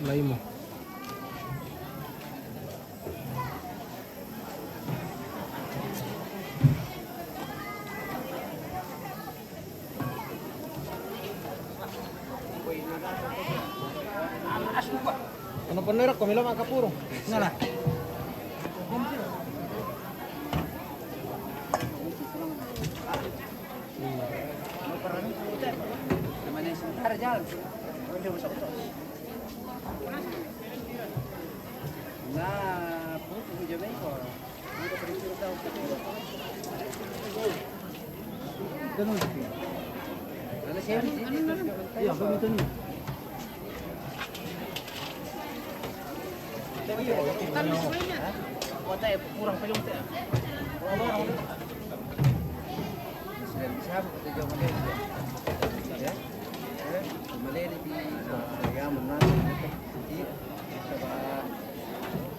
Mulai mo. Ano pa nira? Kumila mga kapurong. Nala. Ganun. Iya, begitu nih. Kuota kurang pelung teh. Sudah bisa kita jauh ya. Malaysia di saya menang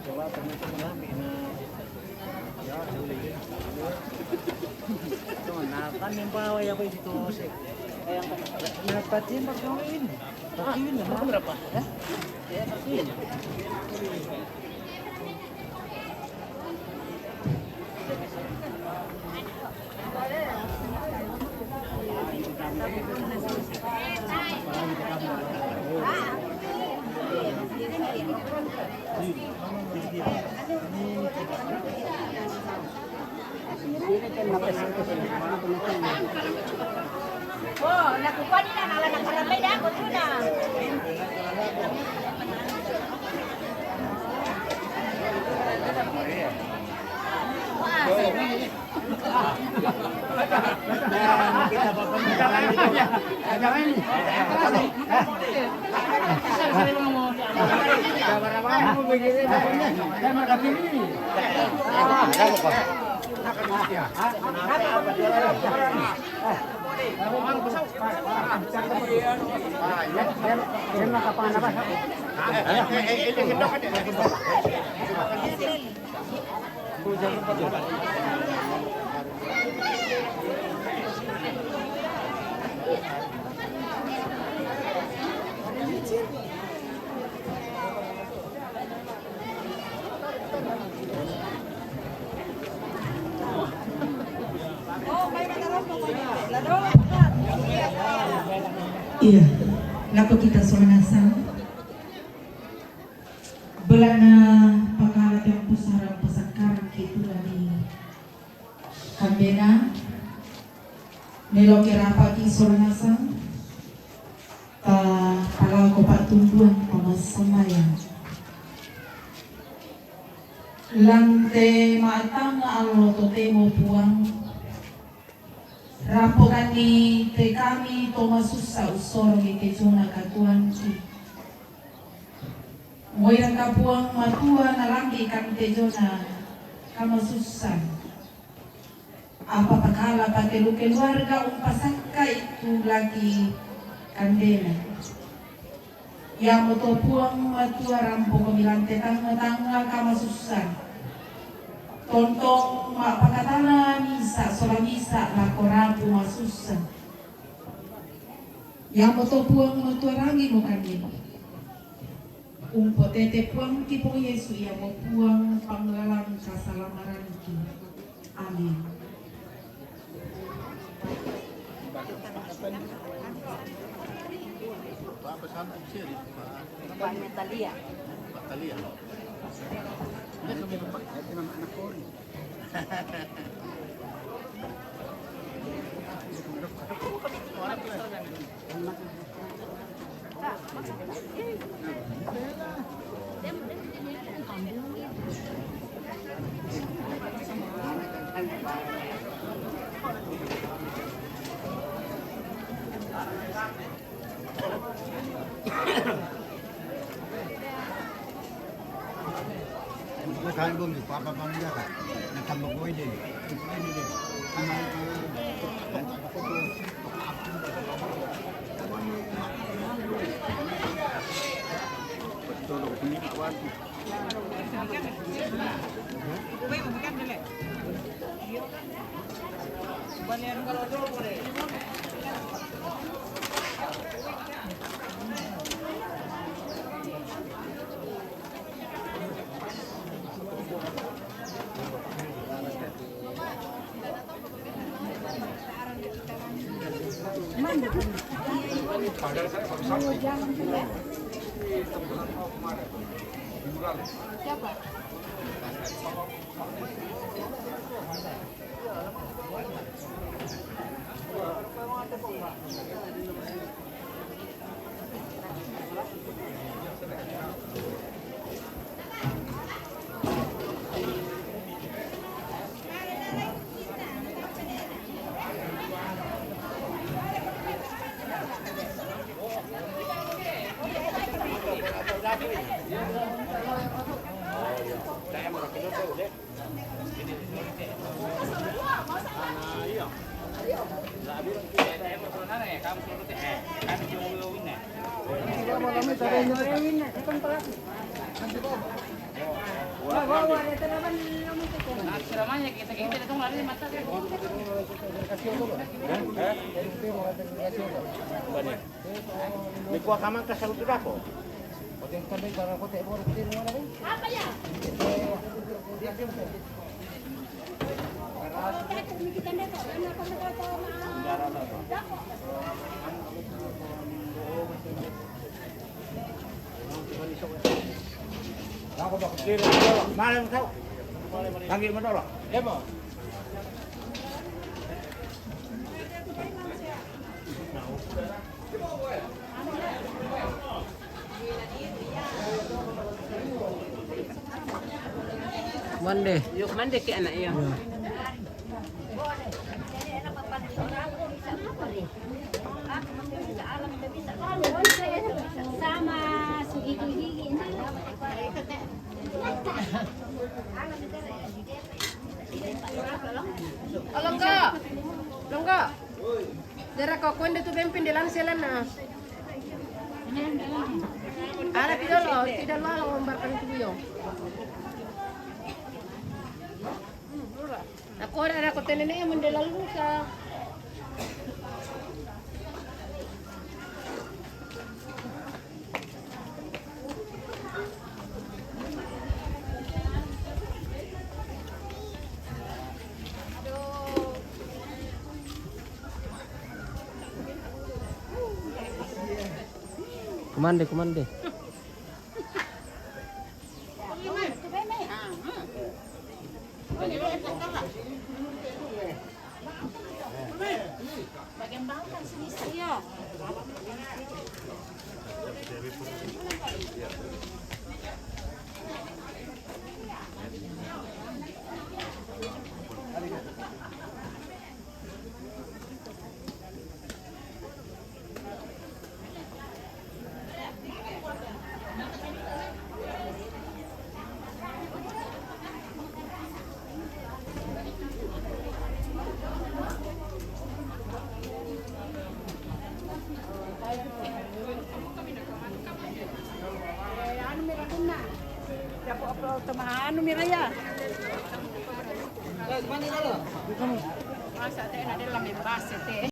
coba teman-teman ya boleh cuman napan yang bawa ya apa itu kayak napatin pakai ini berapa ya pakai Oh, nakukuha nila na nakalamay na ako na. Iya, lapo kita soranasang belana pakalat yang pusarang pasakar gitu lagi kambena nelokira pagi soranasang kalau ko patumbuan pamasamaya lante matang alo totemo puang rapo kani te kami toma susa usoro ni te jona katuan ki moyang kapuang matua nalangi kami te jona kama susa apa pakala patelu keluarga umpasaka itu lagi kandela yang moto puang matua rampo kamilante tanga kama susa tontong mapakatana misa sola misa lakorapu masusa yang moto puang matuarangi mo kanino tete puang tipo Yesu yang mo puang panglalang kasalamaran ki amin. Pak Natalia. Kain bom di papa bangga kan, nakam bagoy din. Siapa? May kuha ka man ka sa luto ako. Apa ya? Ako ba? Malam tau. Lagi mo dolo. Ya mo. Mande. Yuk mandi ke anak ya. Sama si gigi-gigi ini. Longga. Dera kau kuende tu bempin di lanselan na. Ada tidak lo lombarkan itu yo. Ako ada ko tenene yang mendelal lusa. Kumande, kumande. Bagian bawah kan sini saya. Anu miraya. Masa teh ada dalam bebas teh.